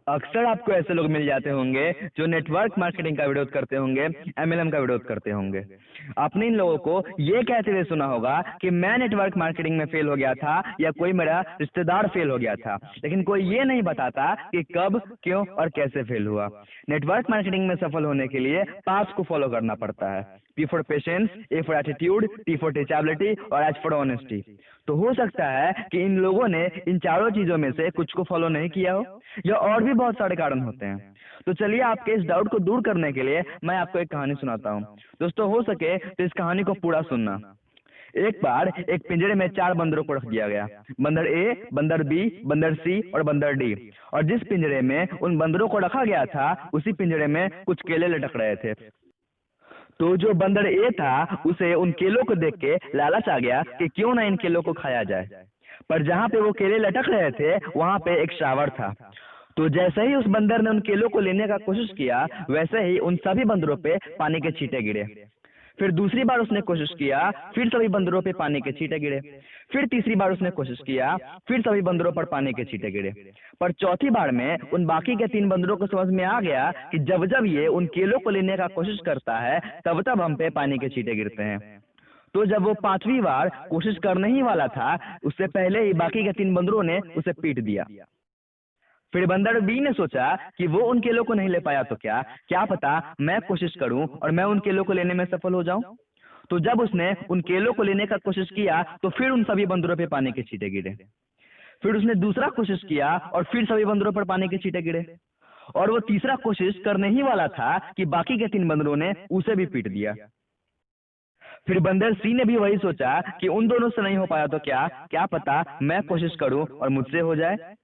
अक्सर आपको ऐसे लोग मिल जाते होंगे जो नेटवर्क मार्केटिंग का विरोध करते होंगे, एमएलएम का विरोध करते होंगे। आपने इन लोगों को ये कहते हुए सुना होगा कि मैं नेटवर्क मार्केटिंग में फेल हो गया था या कोई मेरा रिश्तेदार फेल हो गया था, लेकिन कोई ये नहीं बताता कि कब, क्यों और कैसे फेल हुआ। नेटवर्क मार्केटिंग में सफल होने के लिए 5 को फॉलो करना पड़ता है। P for patience, A for attitude, T for teachability और H फॉर ऑनेस्टी। तो हो सकता है कि इन लोगों ने इन चारों चीजों में से कुछ को फॉलो नहीं किया हो, या और भी बहुत सारे कारण होते हैं। तो चलिए आपके इस डाउट को दूर करने के लिए मैं आपको एक कहानी सुनाता हूँ। दोस्तों, हो सके तो इस कहानी को पूरा सुनना। एक बार एक पिंजरे में 4 बंदरों को रख दिया गया, बंदर ए, बंदर बी, बंदर सी और बंदर डी। और जिस पिंजरे में उन बंदरों को रखा गया था उसी पिंजरे में कुछ केले लटक रहे थे। तो जो बंदर ए था उसे उन केलों को देख के लालच आ गया कि क्यों ना इन केलों को खाया जाए। पर जहाँ पे वो केले लटक रहे थे वहां पे एक शावर था। तो जैसे ही उस बंदर ने उन केलों को लेने का कोशिश किया, वैसे ही उन सभी बंदरों पे पानी के छींटे गिरे। फिर दूसरी बार उसने कोशिश किया, फिर सभी बंदरों पे पानी के छींटे गिरे। फिर तीसरी बार उसने कोशिश किया, फिर सभी बंदरों पर पानी के छींटे गिरे। पर चौथी बार में उन बाकी के 3 बंदरों को समझ में आ गया कि जब जब ये उन केलों को लेने का कोशिश करता है तब तब हम पे पानी के छींटे गिरते हैं। तो जब वो 5वीं बार कोशिश करने ही वाला था, उससे पहले ही बाकी के 3 बंदरों ने उसे पीट दिया। फिर बंदर बी ने सोचा कि वो उन केलों को नहीं ले पाया तो क्या पता मैं कोशिश करूं और मैं उन केलों को लेने में सफल हो जाऊं। तो जब उसने उन केलों को लेने का कोशिश किया तो फिर उन सभी बंदरों पे पानी के छींटे गिरे। फिर उसने दूसरा कोशिश किया और फिर सभी बंदरों पर पानी के छींटे गिरे। और वो तीसरा कोशिश करने ही वाला था कि बाकी के 3 बंदरों ने उसे भी पीट दिया। फिर बंदर सी ने भी वही सोचा कि उन दोनों से नहीं हो पाया तो क्या पता मैं कोशिश करूं और मुझसे हो जाए।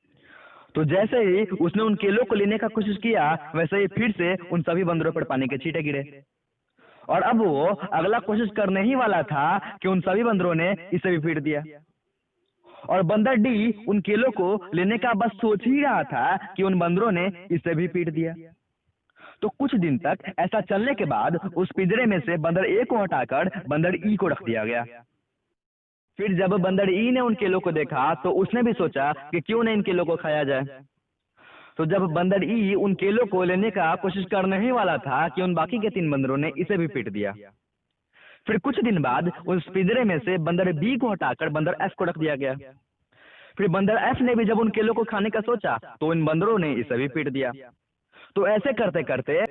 तो जैसे ही उसने उन केलों को लेने का कोशिश किया, वैसे ही फिर से उन सभी बंदरों पर पानी के छींटे गिरे। और अब वो अगला कोशिश करने ही वाला था कि उन सभी बंदरों ने इसे भी पीट दिया। और बंदर डी उन केलों को लेने का बस सोच ही रहा था कि उन बंदरों ने इसे भी पीट दिया। तो कुछ दिन तक ऐसा चलने के बाद उस पिंजरे में से बंदर ए को हटाकर बंदर ई को रख दिया गया। फिर जब बंदर ई ने उन केलों को देखा तो उसने भी सोचा कि क्यों न इन केलों को खाया जाए। तो जब बंदर ई उन केलों को लेने का कोशिश करने ही वाला था कि उन बाकी के 3 बंदरों ने इसे भी पीट दिया। फिर कुछ दिन बाद उस पिंजरे में से बंदर बी को हटाकर बंदर एफ को रख दिया गया। फिर बंदर एफ ने भी जब उन केलों को खाने का सोचा तो इन बंदरों ने इसे भी पीट दिया। तो ऐसे करते करते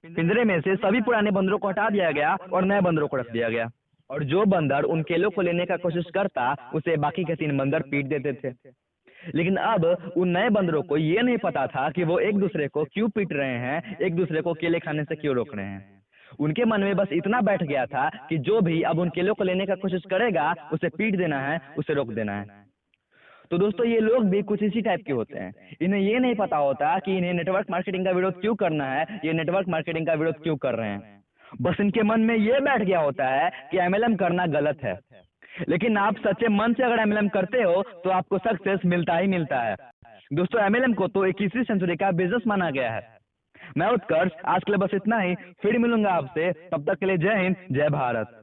पिंजरे में से सभी पुराने बंदरों को हटा दिया गया और नए बंदरों को रख दिया गया। और जो बंदर उन केलों को लेने का कोशिश करता उसे बाकी के 3 बंदर पीट देते थे। लेकिन अब उन नए बंदरों को ये नहीं पता था कि वो एक दूसरे को क्यों पीट रहे हैं, एक दूसरे को केले खाने से क्यों रोक रहे हैं। उनके मन में बस इतना बैठ गया था कि जो भी अब उन केलों को लेने का कोशिश करेगा उसे पीट देना है, उसे रोक देना है। तो दोस्तों, ये लोग भी कुछ इसी टाइप के होते हैं। इन्हें ये नहीं पता होता कि इन्हें नेटवर्क मार्केटिंग का विरोध क्यों करना है, ये नेटवर्क मार्केटिंग का विरोध क्यों कर रहे हैं। बस इनके मन में ये बैठ गया होता है कि एमएलएम करना गलत है। लेकिन आप सच्चे मन से अगर एमएलएम करते हो तो आपको सक्सेस मिलता ही मिलता है। दोस्तों, एमएलएम को तो 21वीं सेंचुरी का बिजनेस माना गया है। मैं उत्कर्ष, आज के लिए बस इतना ही। फिर मिलूंगा आपसे, तब तक के लिए जय हिंद, जय भारत।